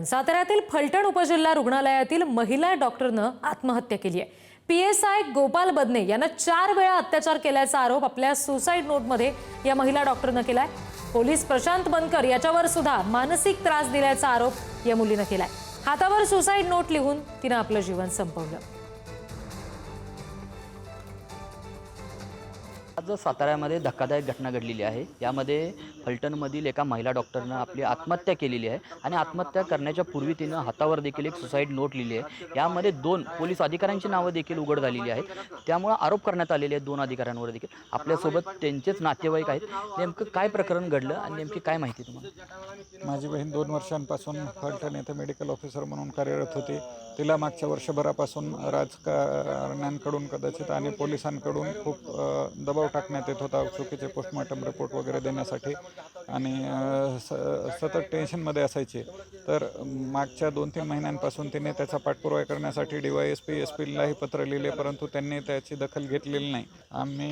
साताऱ्यातील फलटण उपजिल्हा रुग्णालयातील महिला डॉक्टरनं आत्महत्या केली आहे। PSI गोपाल बदने यांना 4 वेळा अत्याचार केल्याचा आरोप आपल्या सुसाईड नोटमध्ये या महिला डॉक्टरनं केलाय। पोलीस प्रशांत बनकर याच्यावर सुद्धा मानसिक त्रास दिल्याचा आरोप या मुलीनं केलाय। हातावर सुसाईड नोट लिहून तिनं आपलं जीवन संपवलं। आज साताऱ्यामध्ये धक्कादायक घटना घडलेली आहे। यामध्ये फलटणमधील एका महिला डॉक्टरनं आपली आत्महत्या केलेली आहे आणि आत्महत्या करण्याच्या पूर्वी तिनं हातावर देखील एक सुसाईड नोट लिहिली आहे। यामध्ये 2 पोलीस अधिकाऱ्यांची नावं देखील उघड झालेली आहेत। त्यामुळे आरोप करण्यात आलेले आहेत 2 अधिकाऱ्यांवर देखील। आपल्यासोबत त्यांचेच नातेवाईक आहेत। नेमकं काय प्रकरण घडलं आणि नेमकी काय माहिती तुम्हाला? माझी बहीण 2 वर्षांपासून फलटण येथे मेडिकल ऑफिसर म्हणून कार्यरत होती। तिला मागच्या वर्षभरापासून राजकारण्यांकडून कदाचित आणि पोलिसांकडून खूप दबाव टाकण्यात येत होता चुकीचे पोस्टमॉर्टम रिपोर्ट वगैरे देण्यासाठी आणि सतत टेन्शनमध्ये असायची। तर मागच्या 2-3 महिन्यांपासून तिने त्याचा पाठपुरावा करण्यासाठी DYSP SP लाही पत्र लिहिले, परंतु त्यांनी त्याची दखल घेतलेली नाही। आम्ही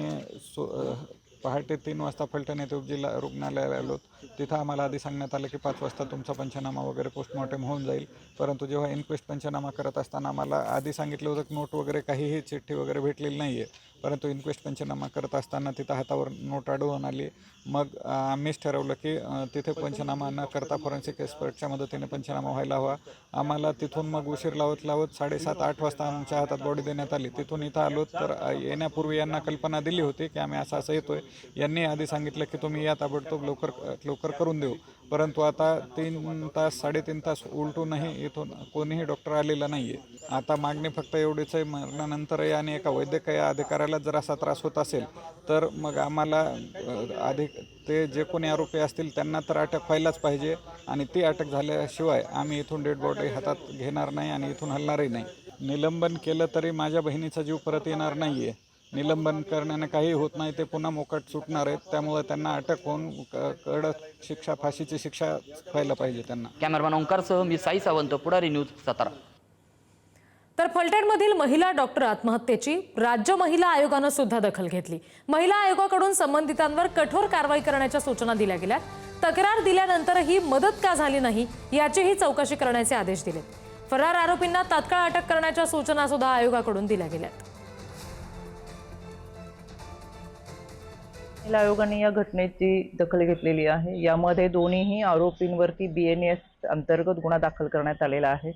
पहाटे 3 वाजता फलटण येथे उपजिल्हा रुग्णालयाला आलो। तिथं आम्हाला आधी सांगण्यात आलं की 5 वाजता तुमचा पंचनामा वगैरे पोस्टमॉर्टम होऊन जाईल, परंतु जेव्हा इन्क्वेस्ट पंचनामा करत असताना आम्हाला आधी सांगितलं होतं की नोट वगैरे काहीही चिठ्ठी वगैरे भेटलेली नाही आहे, परंतु इन्क्वेस्ट पंचनामा करत असताना तिथं हातावर नोट आढळून आली। मग आम्हीच ठरवलं की तिथे पंचनामा न करता फॉरेन्सिक एक्सपर्टच्या मदतीने पंचनामा व्हायला हवा। आम्हाला तिथून मग उशीर लावत 7:30-8 वाजता आमच्या हातात बॉडी देण्यात आली। तिथून इथं आलो तर येण्यापूर्वी यांना कल्पना दिली होती की आम्ही असं येतोय। यांनी आधी सांगितलं की तुम्ही या ताबडतोब लवकर करून देऊ, परंतु आता 3 तास 3.5 तास उलटूनही इथून कोणीही डॉक्टर आलेला नाही आहे। आता मागणी फक्त एवढीच आहे, मरणानंतरही आणि एका वैद्यकीय अधिकाऱ्याला जर असा त्रास होत असेल तर मग आम्हाला ते जे कोणी आरोपी असतील त्यांना तर अटक व्हायलाच पाहिजे आणि ती अटक झाल्याशिवाय आम्ही इथून डेड बॉडी हातात घेणार नाही आणि इथून हलणारही नाही। निलंबन केलं तरी माझ्या बहिणीचा जीव परत येणार नाही आहे। निलंबन करण्याने काही होत नाही, ते पुन्हा मोकाट सुटणार आहेत। त्यामुळे त्यांना अटक होऊन कडक शिक्षा, फाशीची शिक्षा व्हायला पाहिजे त्यांना। कॅमेरामॅन ओंकारसह मी साई सावंत, पुढारी न्यूज, सातारा। तर फलटणमधील महिला डॉक्टर आत्महत्येची राज्य महिला आयोगानं सुद्धा दखल घेतली। महिला आयोगाकडून संबंधितांवर कठोर कारवाई करण्याच्या सूचना दिल्या गेल्या। तक्रार दिल्यानंतरही मदत का झाली नाही याचीही चौकशी करण्याचे आदेश दिले। फरार आरोपींना तात्काळ अटक करण्याच्या सूचना सुद्धा आयोगाकडून दिल्या गेल्यात। महिला आयोगाने या घटनेची दखल घेतलेली आहे। यामध्ये दोन्ही आरोपींवरती BNS अंतर्गत गुन्हा दाखल करण्यात आलेला आहे।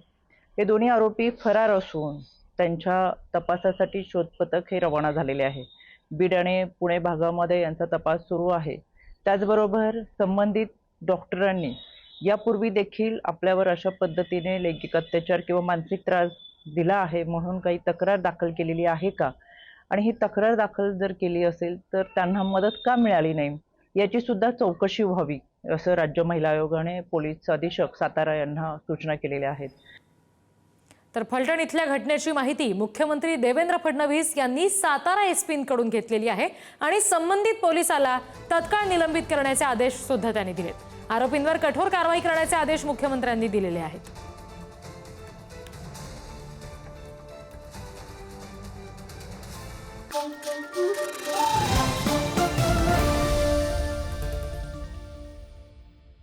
हे दोन्ही आरोपी फरार असून त्यांच्या तपासासाठी शोध पथक हे रवाना झालेले आहे। बीड आणि पुणे भागामध्ये यांचा तपास सुरू आहे। त्याचबरोबर संबंधित डॉक्टरांनी यापूर्वी देखील आपल्यावर अशा पद्धतीने लैंगिक अत्याचार किंवा मानसिक त्रास दिला आहे म्हणून काही तक्रार दाखल केलेली आहे का, आणि ही तक्रार दाखल जर केली असेल तर त्यांना मदत का मिळाली नाही याची सुद्धा चौकशी व्हावी, असं राज्य महिला आयोगाने पोलीस अधीक्षक सातारा यांना सूचना केलेल्या आहेत। तर फलटण इथल्या घटनेची माहिती मुख्यमंत्री देवेंद्र फडणवीस यांनी सातारा SP-कडून घेतलेली आहे आणि संबंधित पोलिसाला तत्काळ निलंबित करण्याचे आदेश सुद्धा त्यांनी दिलेत। आरोपींवर कठोर कारवाई करण्याचे आदेश मुख्यमंत्र्यांनी दिलेले आहेत।